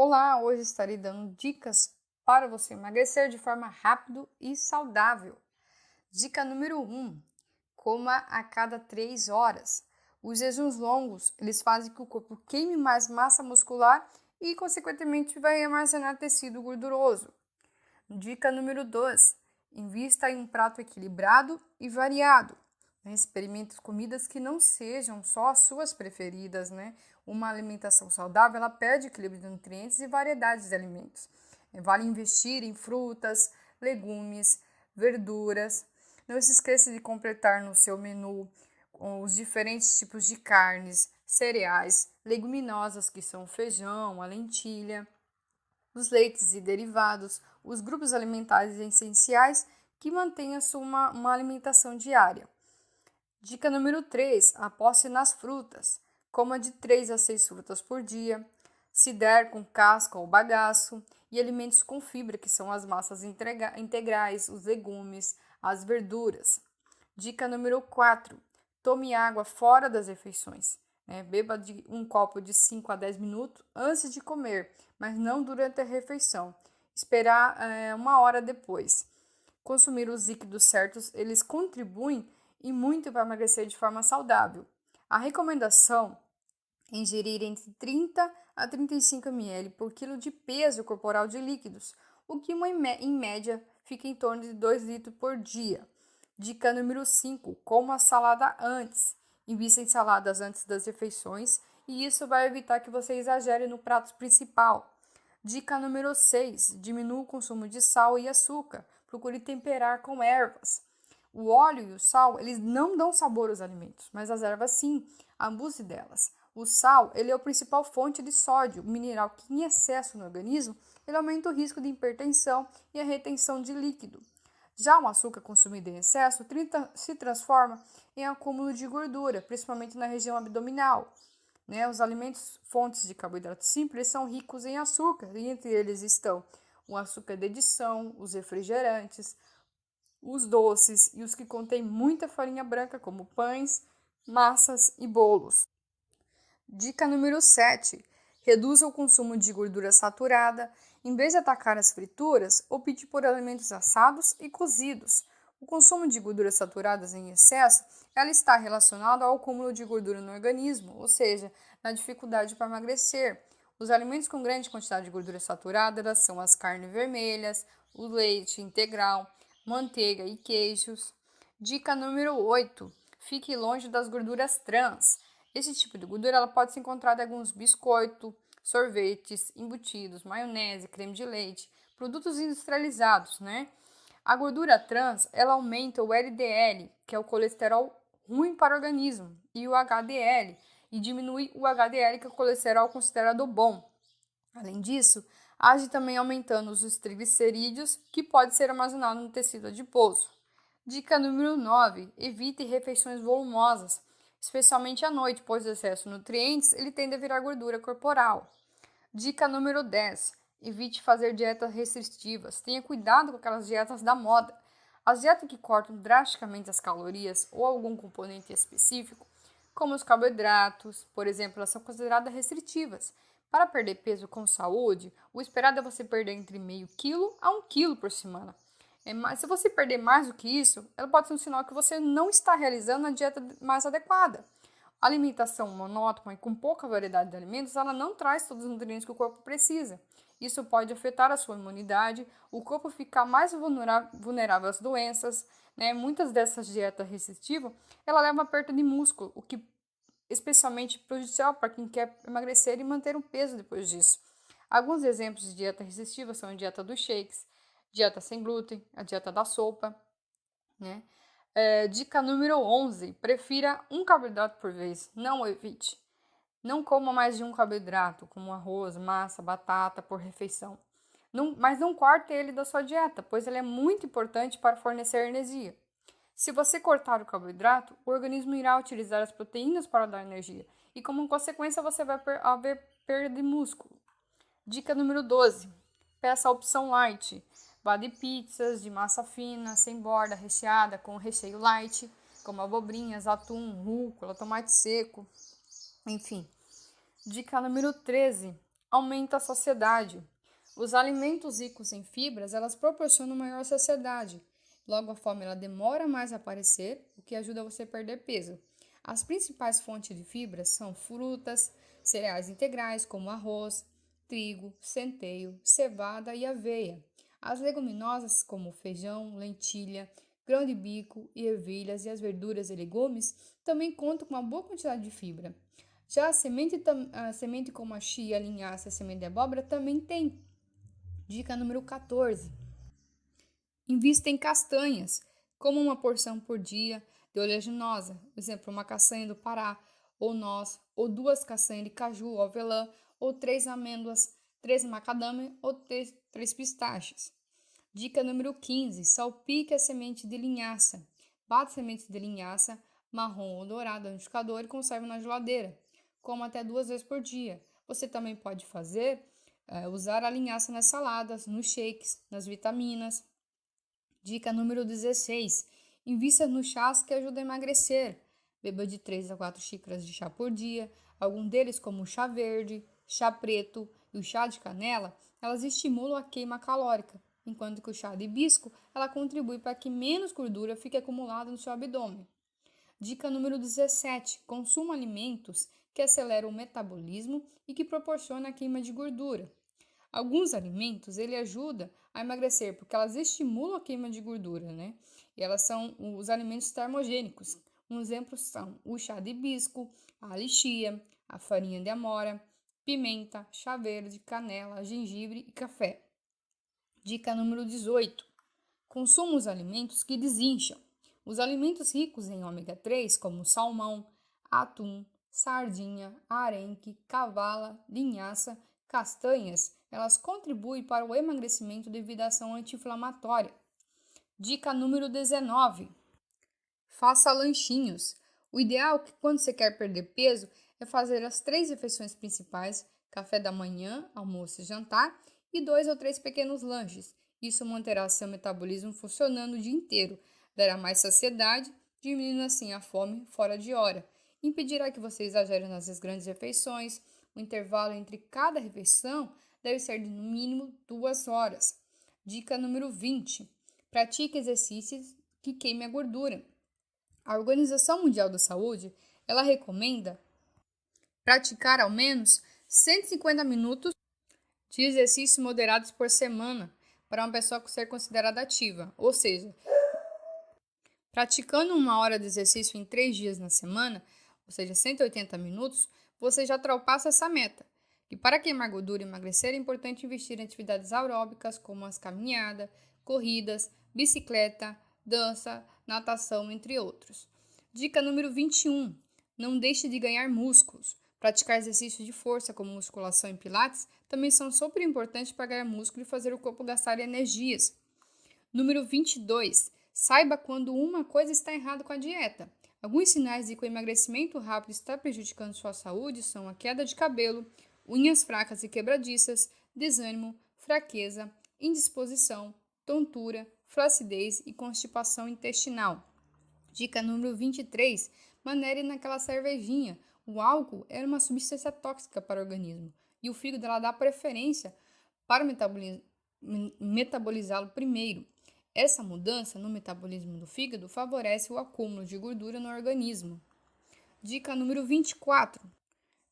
Olá, hoje estarei dando dicas para você emagrecer de forma rápida e saudável. Dica número 1: coma a cada 3 horas. Os jejuns longos, eles fazem que o corpo queime mais massa muscular e, consequentemente, vai armazenar tecido gorduroso. Dica número 2: invista em um prato equilibrado e variado. Experimente comidas que não sejam só as suas preferidas, né? Uma alimentação saudável, ela perde equilíbrio de nutrientes e variedades de alimentos. Vale investir em frutas, legumes, verduras. Não se esqueça de completar no seu menu os diferentes tipos de carnes, cereais, leguminosas, que são o feijão, a lentilha, os leites e derivados, os grupos alimentares essenciais que mantenham uma alimentação diária. Dica número 3: aposte nas frutas. Coma de 3 a 6 frutas por dia, se der com casca ou bagaço, e alimentos com fibra, que são as massas integrais, os legumes, as verduras. Dica número 4: tome água fora das refeições. Beba um copo de 5 a 10 minutos antes de comer, mas não durante a refeição. Esperar uma hora depois. Consumir os líquidos certos, eles contribuem e muito para emagrecer de forma saudável. A recomendação é ingerir entre 30 a 35 ml por quilo de peso corporal de líquidos, o que em média fica em torno de 2 litros por dia. Dica número 5: coma a salada antes. Invista em saladas antes das refeições e isso vai evitar que você exagere no prato principal. Dica número 6: diminua o consumo de sal e açúcar. Procure temperar com ervas. O óleo e o sal, eles não dão sabor aos alimentos, mas as ervas sim, abuse delas. O sal, ele é a principal fonte de sódio, mineral que em excesso no organismo, ele aumenta o risco de hipertensão e a retenção de líquido. Já o açúcar consumido em excesso se transforma em acúmulo de gordura, principalmente na região abdominal. Os alimentos fontes de carboidrato simples são ricos em açúcar, e entre eles estão o açúcar de adição, os refrigerantes, os doces e os que contêm muita farinha branca, como pães, massas e bolos. Dica número 7: reduza o consumo de gordura saturada. Em vez de atacar as frituras, opte por alimentos assados e cozidos. O consumo de gorduras saturadas em excesso, ela está relacionado ao acúmulo de gordura no organismo, ou seja, na dificuldade para emagrecer. Os alimentos com grande quantidade de gordura saturada são as carnes vermelhas, o leite integral, manteiga e queijos. Dica número 8: fique longe das gorduras trans. Esse tipo de gordura ela pode ser encontrada em alguns biscoitos, sorvetes, embutidos, maionese, creme de leite, produtos industrializados, A gordura trans, ela aumenta o LDL, que é o colesterol ruim para o organismo, e o HDL, e diminui o HDL, que é o colesterol considerado bom. Além disso, age também aumentando os triglicerídeos, que pode ser armazenado no tecido adiposo. Dica número 9: evite refeições volumosas, especialmente à noite, pois o excesso de nutrientes ele tende a virar gordura corporal. Dica número 10: evite fazer dietas restritivas. Tenha cuidado com aquelas dietas da moda. As dietas que cortam drasticamente as calorias ou algum componente específico, como os carboidratos, por exemplo, elas são consideradas restritivas. Para perder peso com saúde, o esperado é você perder entre meio quilo a 1 quilo por semana. Mas se você perder mais do que isso, ela pode ser um sinal que você não está realizando a dieta mais adequada. A alimentação monótona e com pouca variedade de alimentos, ela não traz todos os nutrientes que o corpo precisa. Isso pode afetar a sua imunidade, o corpo ficar mais vulnerável às doenças. Muitas dessas dietas restritivas, ela leva a perda de músculo, o que é especialmente prejudicial para quem quer emagrecer e manter o peso depois disso. Alguns exemplos de dieta restritiva são a dieta dos shakes, dieta sem glúten, a dieta da sopa, Dica número 11: prefira um carboidrato por vez, não o evite. Não coma mais de um carboidrato, como arroz, massa, batata, por refeição. Mas não corte ele da sua dieta, pois ele é muito importante para fornecer energia. Se você cortar o carboidrato, o organismo irá utilizar as proteínas para dar energia, e como consequência você vai haver perda de músculo. Dica número 12: peça a opção light. Vá de pizzas de massa fina, sem borda, recheada, com recheio light, como abobrinhas, atum, rúcula, tomate seco, enfim. Dica número 13: aumenta a saciedade. Os alimentos ricos em fibras, elas proporcionam maior saciedade. Logo, a fome ela demora mais a aparecer, o que ajuda você a perder peso. As principais fontes de fibras são frutas, cereais integrais como arroz, trigo, centeio, cevada e aveia. As leguminosas como feijão, lentilha, grão de bico e ervilhas e as verduras e legumes também contam com uma boa quantidade de fibra. Já a semente como a chia, a linhaça e a semente de abóbora também tem. Dica número 14. Invista em castanhas, como uma porção por dia de oleaginosa, por exemplo, uma castanha do Pará, ou noz, ou 2 castanhas de caju ou avelã, ou 3 amêndoas, 3 macadâmia ou 3 pistachos. Dica número 15. Salpique a semente de linhaça. Bata a semente de linhaça, marrom ou dourada no liquidificador e conserve na geladeira. Coma até 2 vezes por dia. Você também pode usar a linhaça nas saladas, nos shakes, nas vitaminas. Dica número 16. Invista nos chás que ajudam a emagrecer. Beba de 3 a 4 xícaras de chá por dia. Alguns deles, como o chá verde, chá preto e o chá de canela, elas estimulam a queima calórica, enquanto que o chá de hibisco, ela contribui para que menos gordura fique acumulada no seu abdômen. Dica número 17. Consuma alimentos que aceleram o metabolismo e que proporcionam a queima de gordura. Alguns alimentos ele ajuda a emagrecer porque elas estimulam a queima de gordura, né? E elas são os alimentos termogênicos. Um exemplo são o chá de hibisco, a lichia, a farinha de amora, pimenta, chá verde, canela, gengibre e café. Dica número 18. Consuma os alimentos que desincham. Os alimentos ricos em ômega 3, como salmão, atum, sardinha, arenque, cavala, linhaça, castanhas, elas contribuem para o emagrecimento devido à ação anti-inflamatória. Dica número 19. Faça lanchinhos. O ideal é que quando você quer perder peso é fazer as 3 refeições principais, café da manhã, almoço e jantar, e 2 ou 3 pequenos lanches. Isso manterá seu metabolismo funcionando o dia inteiro, dará mais saciedade, diminuindo assim a fome fora de hora. Impedirá que você exagere nas grandes refeições. O intervalo entre cada refeição deve ser de no mínimo 2 horas. Dica número 20. Pratique exercícios que queimem a gordura. A Organização Mundial da Saúde, ela recomenda praticar ao menos 150 minutos de exercícios moderados por semana para uma pessoa ser considerada ativa. Ou seja, praticando 1 hora de exercício em 3 dias na semana, ou seja, 180 minutos, você já ultrapassa essa meta. E para queimar gordura e emagrecer, é importante investir em atividades aeróbicas como as caminhadas, corridas, bicicleta, dança, natação, entre outros. Dica número 21. Não deixe de ganhar músculos. Praticar exercícios de força, como musculação e pilates, também são super importantes para ganhar músculo e fazer o corpo gastar energias. Número 22. Saiba quando uma coisa está errada com a dieta. Alguns sinais de que o emagrecimento rápido está prejudicando sua saúde são a queda de cabelo, unhas fracas e quebradiças, desânimo, fraqueza, indisposição, tontura, flacidez e constipação intestinal. Dica número 23. Maneire naquela cervejinha. O álcool era uma substância tóxica para o organismo e o fígado ela dá preferência para metabolizá-lo primeiro. Essa mudança no metabolismo do fígado favorece o acúmulo de gordura no organismo. Dica número 24.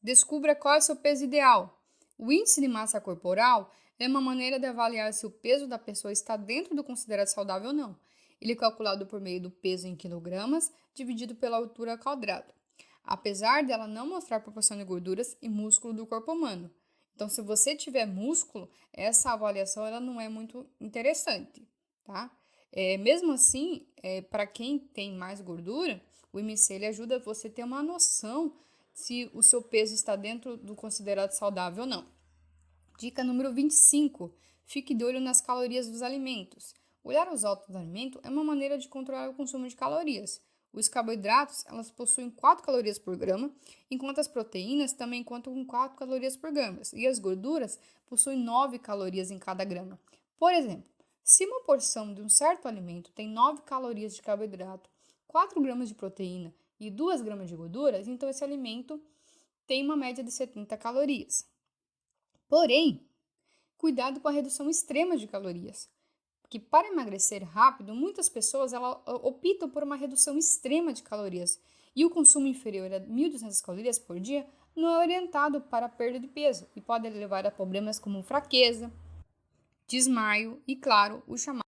Descubra qual é o seu peso ideal. O índice de massa corporal é uma maneira de avaliar se o peso da pessoa está dentro do considerado saudável ou não. Ele é calculado por meio do peso em quilogramas dividido pela altura quadrada, apesar dela não mostrar proporção de gorduras e músculo do corpo humano. Então, se você tiver músculo, essa avaliação ela não é muito interessante, tá? Mesmo assim, para quem tem mais gordura, o IMC ele ajuda você a ter uma noção se o seu peso está dentro do considerado saudável ou não. Dica número 25. Fique de olho nas calorias dos alimentos. Olhar os altos do alimento é uma maneira de controlar o consumo de calorias. Os carboidratos, elas possuem 4 calorias por grama, enquanto as proteínas também contam com 4 calorias por grama, e as gorduras possuem 9 calorias em cada grama. Por exemplo, se uma porção de um certo alimento tem 9 calorias de carboidrato, 4 gramas de proteína e 2 gramas de gorduras, então esse alimento tem uma média de 70 calorias. Porém, cuidado com a redução extrema de calorias, porque para emagrecer rápido, muitas pessoas optam por uma redução extrema de calorias e o consumo inferior a 1.200 calorias por dia não é orientado para a perda de peso e pode levar a problemas como fraqueza, desmaio e, claro, o chamado